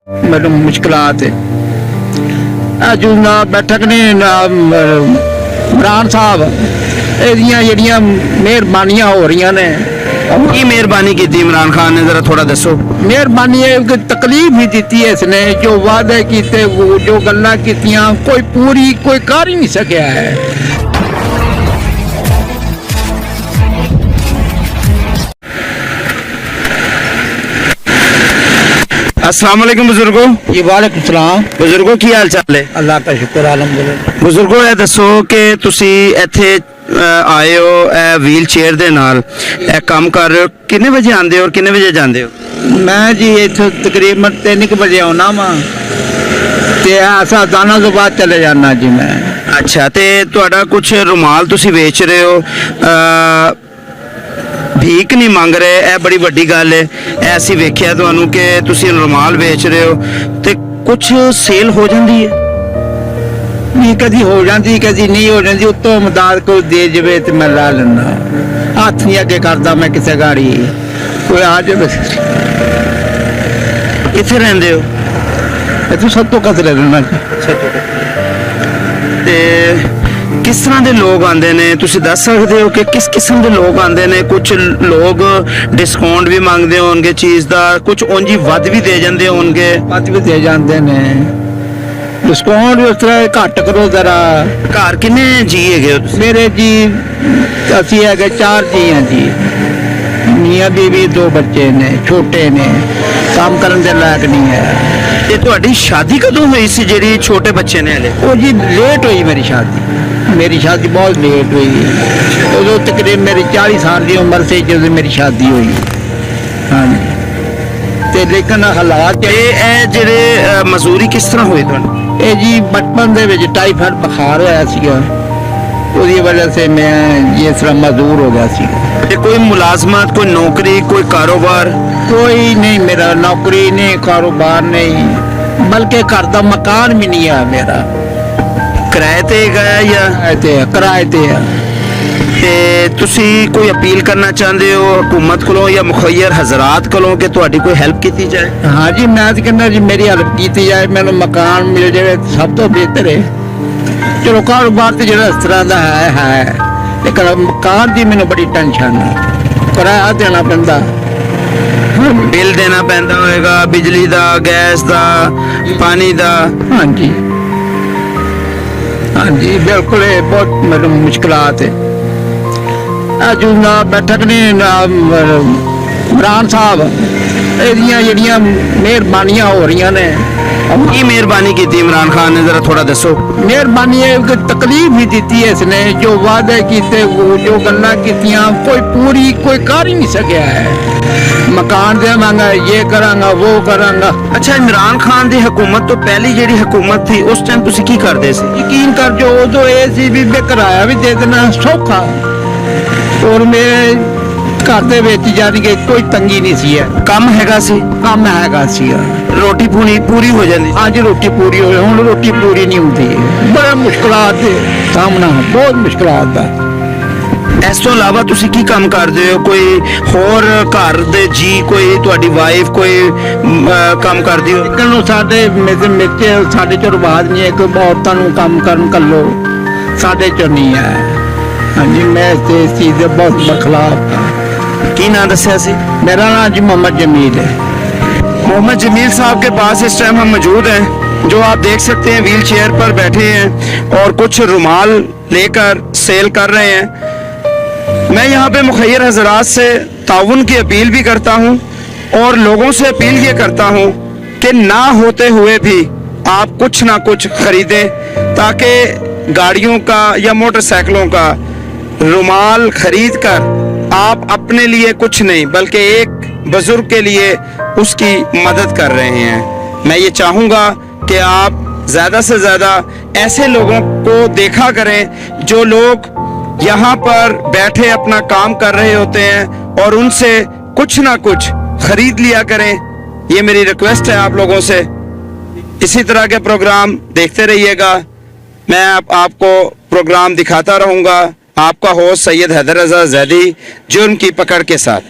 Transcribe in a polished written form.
मैनू मुश्किलात है अज ना बैठक ने ना इमरान साहब एदियां जेहड़ियां मेहरबानियां हो रही ने की मेहरबानी की इमरान खान ने, जरा थोड़ा दसो। मेहरबानी है तकलीफ भी दी है इसने, जो वादे किए जो गल्लां कीतियां कोई पूरी कोई कर ही नहीं सकिया है। अस्सलाम वालेकुम बुजुर्गो। जी वालेकुम सलाम। बुजुर्गो की हाल चाल है? अल्लाह का शुक्र अलहमदुलिल्लाह। बुजुर्गो ये दसो कि तुसी इत्थे आए हो व्हील चेयर दे नाल काम कर रहे हो, कितने बजे आंदे हो और कितने बजे जांदे हो? मैं जी इत्थों तकरीबन 3 बजे आना वा ते ऐसा दाना तो बाद चले जाना जी मैं। अच्छा, ते तुहाडा कुछ रुमाल तुसी बेच रहे हो, भीख नहीं मंग रहे, यह बड़ी वड्डी गल है। ऐसी वेख्या तुहानू कि तुसी रुमाल बेच रहे हो ते कुछ सेल हो जाती है? नहीं, कदी हो जाती कदी नहीं हो जाती, उत्तों मदद को दे जाए तो मैं ला लेना, हाथ नहीं अगे करता मैं किसी गाड़ी, कोई आ जाए। कित्थे रहिंदे हो? इतों सब तो कस रहना ते किस तरह के लोग आते हैं, तुसी दस सकते हो कि किस किस्म के लोग आते हैं? कुछ लोग डिस्काउंट भी मंगते होंगे चीज़ का, कुछ उंज ही वध भी दे जाते होंगे। वध भी दे जाते हैं, डिस्काउंट उस तरह घट करो जरा। घर किन्ने जी है? मेरे जी असी है 4 जी हैं जी, मियाँ बीवी 2 बच्चे ने, छोटे ने, काम करने के लायक नहीं है। ते तुहाडी शादी कदों हुई सी जेडी छोटे बच्चे ने हले? वो जी लेट हुई मेरी शादी बहुत लेट हुई, उदो तकरीबन मेरी 40 साल की उम्र से जो मेरी शादी हुई। हाँ जी, ते लेकिन हालात जेडे मजदूरी किस तरह हुई तुहानू? ये जी बचपन दे विच टाइफाइड बुखार होया सीगा, उसकी वजह से मैं ये तरह मजदूर हो गया सीगा। ते कोई मुलाजमत, कोई नौकरी, कोई कारोबार? कोई नहीं, मेरा नौकरी नहीं, कारोबार नहीं, बल्कि घर का मकान भी नहीं है मेरा। किराए ते गया या किराए ते है। ते तुसी कोई अपील करना चाहते हो हुकूमत को या मुखैर हजरात को कि तुहाडी कोई हेल्प की जाए? हाँ जी, मैं तो कहना जी मेरी हेल्प की जाए, मैंने मकान मिल जाए सब तो बेहतर है। चलो कारोबार तो जो इस तरह का है, लेकिन मकान की मैंने बड़ी टेंशन है, किराया देना पैंदा, बिल देना पैंदा होएगा, बिजली दा, गैस दा, पानी दा। हाँ जी, हाँ जी बिल्कुल, बहुत मेरे मुश्किलात है। अज ना बैठक ने ना इमरान साहब एदियां जेहड़ियां मेहरबानियां हो रही ने। की मेहरबानी की इमरान खान ने, जरा थोड़ा दसो। मेहरबानी है कि तकलीफ भी दी है इसने, जो वादे किए जो गल्लां कीतियां कोई पूरी कोई कर ही नहीं सकिया है। मकान देवांगा, ये करांगा, वो करांगा। अच्छा, इमरान खान की हुकूमत तो पहली जेडी हुकूमत थी उस टाइम तुसी की करदे सी? यकीन कर जो उदो ये सी भी किराया भी दे देना सौखा, और मेरे घर दे विच जानी कि कोई तंगी नहीं सी है, काम हैगा सी, काम हैगा सी, रोटी पूरी हो जाती। आज रोटी पूरी हो, हुण रोटी पूरी नहीं होती, बड़ा मुश्किलात दे सामना, बहुत मुश्किलात दा। इस तो इलावा तुसी की काम करदे हो? कोई होर घर दे जी, कोई तुहाडी वाइफ कोई काम करदी हो? लेकिन साडे साडे च रिवाज नहीं है कि औरतां नूं काम करन कल्लो, साडे च नहीं है। हाँ जी, मैं इस चीज़ के बहुत बरखलाफ हाँ। की नाम दस्या सी? मेरा नाम जी मोहम्मद जमील है। मोहम्मद जमील साहब के पास इस टाइम हम मौजूद हैं, जो आप देख सकते हैं व्हील चेयर पर बैठे हैं और कुछ रुमाल लेकर सेल कर रहे हैं। मैं यहाँ पे मुखैर हजरात से ताउन की अपील भी करता हूँ और लोगों से अपील ये करता हूँ कि ना होते हुए भी आप कुछ ना कुछ खरीदें, ताकि गाड़ियों का या मोटरसाइकिलों का रुमाल खरीद कर आप अपने लिए कुछ नहीं बल्कि एक बुजुर्ग के लिए उसकी मदद कर रहे हैं। मैं ये चाहूँगा कि आप ज़्यादा से ज़्यादा ऐसे लोगों को देखा करें जो लोग यहाँ पर बैठे अपना काम कर रहे होते हैं और उनसे कुछ ना कुछ खरीद लिया करें। ये मेरी रिक्वेस्ट है आप लोगों से। इसी तरह के प्रोग्राम देखते रहिएगा, मैं आपको प्रोग्राम दिखाता रहूँगा। आपका होस्ट सैयद हैदर रज़ा ज़ैदी, जुर्म की पकड़ के साथ।